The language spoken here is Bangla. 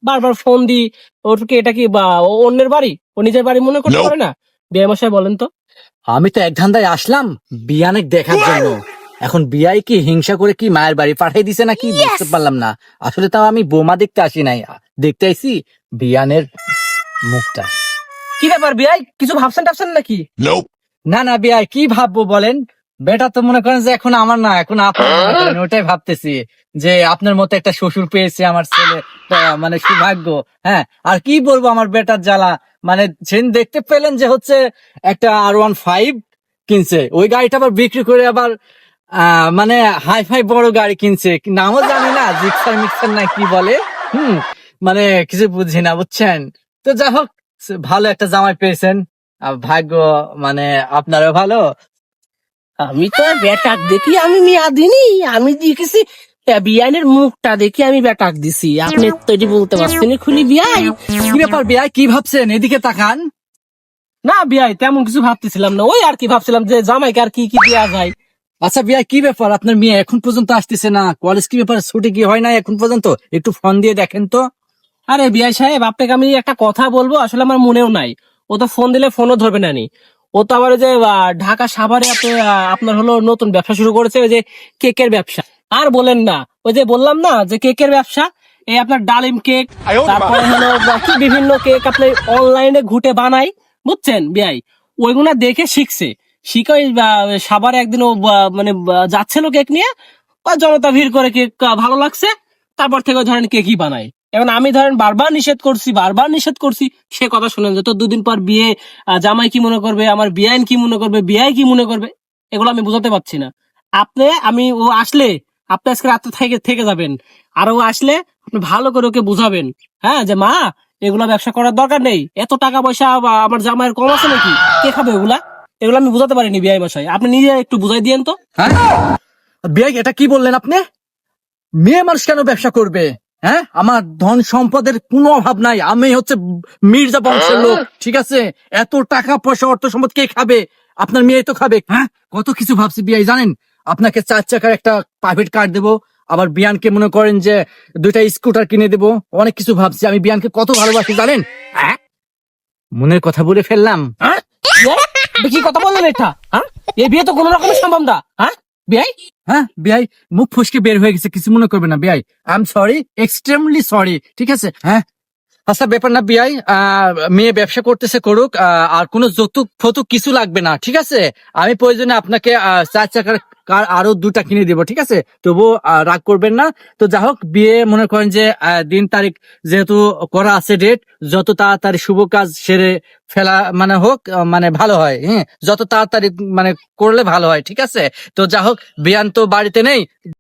বারবার ফোন দিই। ওর কি এটা কি বা ও অন্যের বাড়ি, ও নিজের বাড়ি মনে করতে পারে না? বিয়ে মশাই বলেন তো। আমি তো এক ধান্দায় আসলাম বিয়ানের দেখার জন্য। এখন বিয়াই কি হিংসা করে কি মায়ের বাড়ি পাঠিয়ে দিছে নাকি বুঝতে পারলাম না। আসলে তাও আমি বোমা দেখতে আসি নাই, দেখতে আইছি বিয়ানের মুখটা। কি ব্যাপার বিয়াই, কিছু ভাবছেন টাবছেন নাকি? না না বিয়াই, কি ভাববো বলেন? বেটা তো মনে করেন যে এখন আমার না, এখন আপনার মনে করেন, ওটাই ভাবতেছি যে আপনার মতো একটা শ্বশুর পেয়েছে আমার ছেলে, মানে সৌভাগ্য। হ্যাঁ, আর কি বলবো আমার বেটার জ্বালা। মানে সেদিন দেখতে পেলেন যে হচ্ছে একটা R15 কিনছে, ওই গাড়িটা আবার বিক্রি করে আবার মানে হাই ফাই বড় গাড়ি কিনছে, নামও জানি না, জিক্সার মিক্সার না কি বলে। হুম, মানে কিছু বুঝি না বুঝছেন। তো যাই হোক, ভালো একটা জামাই পেয়েছেন, ভাগ্য মানে আপনারও ভালো। আমি তো বেটাক দেখি আমি মিয়া দিনি, আমি দেখেছি বিয়ানের মুখটা দেখি আমি বেটাক দিছি। আপনি তো এটি বলতে পারছেন খুলি বিয়াই। কি ব্যাপার বিয়াই, কি ভাবছেন? এদিকে তাকান। না বিয়াই, তেমন কিছু ভাবতেছিলাম না, ওই আর কি ভাবছিলাম যে জামাইকে আর কি কি দেওয়া যায়। আচ্ছা বিয়াই, কি ব্যাপার আপনার মেয়ে এখন পর্যন্ত আসতেছে না? কলেজ কি ব্যাপার, ছুটি কি হয় না এখন পর্যন্ত? একটু ফোন দিয়ে দেখেন তো। আরে বিয়াই সাহেব, আপনাকে আমি একটা কথা বলবো, আসলে আমার মনেও নাই। ও তো ফোন দিলে ফোনও ধরবে না নি। ও তো আবার ওই যে ঢাকা সাভারে আপনার হলো নতুন ব্যবসা শুরু করেছে, ওই যে কেকের ব্যবসা। আর বলেন না, ওই যে বললাম না যে কেকের ব্যবসা, এই আপনার ডালিম কেক, তারপরে হলো কি বিভিন্ন কেক আপনি অনলাইনে ঘুটে বানাই, বুঝছেন বিয়াই? ওইগুলা দেখে শিখছে। শিখে ওই, সাভারে একদিন ও মানে যাচ্ছিল কেক নিয়ে, ও জনতা ভিড় করে কেক ভালো লাগছে, তারপর থেকে ও ধরেন কেকই বানায়। এখন আমি ধরেন বারবার নিষেধ করছি, বারবার নিষেধ করছি, সে কথা শুনেন যে তোর দুদিন পর বিয়ে, জামাই কি মনে করবে, আমার বিয়াইন কি মনে করবে, বিয়াই কি মনে করবে, এগুলো আমি বুঝাতে পারছি না। ও আসলে আপনি আজকে রাত্রে থেকে থেকে যাবেন, আর ও আসলে আপনি ভালো করে ওকে বুঝাবেন, হ্যাঁ, যে মা, এগুলা ব্যবসা করার দরকার নেই, এত টাকা পয়সা আমার জামাইয়ের কম আছে নাকি, কে খাবে এগুলা? এগুলো আমি বুঝাতে পারিনি বিয়াই মশাই, আপনি নিজে একটু বুঝাই দিয়েন তো। হ্যাঁ বিয়াই, এটা কি বললেন আপনি? মেয়ে মানুষ কেন ব্যবসা করবে? হ্যাঁ, আমার ধন সম্পদের কোনো অভাব নাই, আমি হচ্ছে মির্জা বংশের লোক, ঠিক আছে? এত টাকা পয়সা অর্থ সম্পদ কে খাবে? আপনার মেয়ে তো খাবে। হ্যাঁ, কত কিছু ভাবছি বিয়াই, জানেন? আপনাকে 4 চাকার একটা প্রাইভেট কার দেবো, আবার বিয়ানকে মনে করেন যে 2টা স্কুটার কিনে দেবো, অনেক কিছু ভাবছি। আমি বিয়ানকে কত ভালোবাসি জানেন? হ্যাঁ, মনের কথা বলে ফেললাম। হ্যাঁ কি কথা বললেন এটা? হ্যাঁ, এই বিয়ে তো কোনো রকমের সম্ভব না। হ্যাঁ বিয়াই, হ্যাঁ বিয়াই, মুখ ফসকে বের হয়ে গেছে, কিছু মনে করবে না বিয়াই। I am sorry, extremely sorry, ঠিক আছে? হ্যাঁ, আচ্ছা ব্যাপার না বিয়াই, মেয়ে ব্যবসা করতেছে করুক, আর কোনো যৌতুক ফতুক কিছু লাগবে না, ঠিক আছে? আমি প্রয়োজনে আপনাকে 4 চাকার কার আরো 2টা কিনে দিব, ঠিক আছে? তবু রাগ করবেন না। তো যা হোক, বিয়ে মনে করেন যে দিন তারিখ যেহেতু করা আছে, ডেট যত তাড়াতাড়ি শুভ কাজ সেরে ফেলা মানে হোক, মানে ভালো হয়। হ্যাঁ, যত তাড়াতাড়ি মানে করলে ভালো হয়, ঠিক আছে? তো যা হোক, বিয়ান তো বাড়িতে নেই,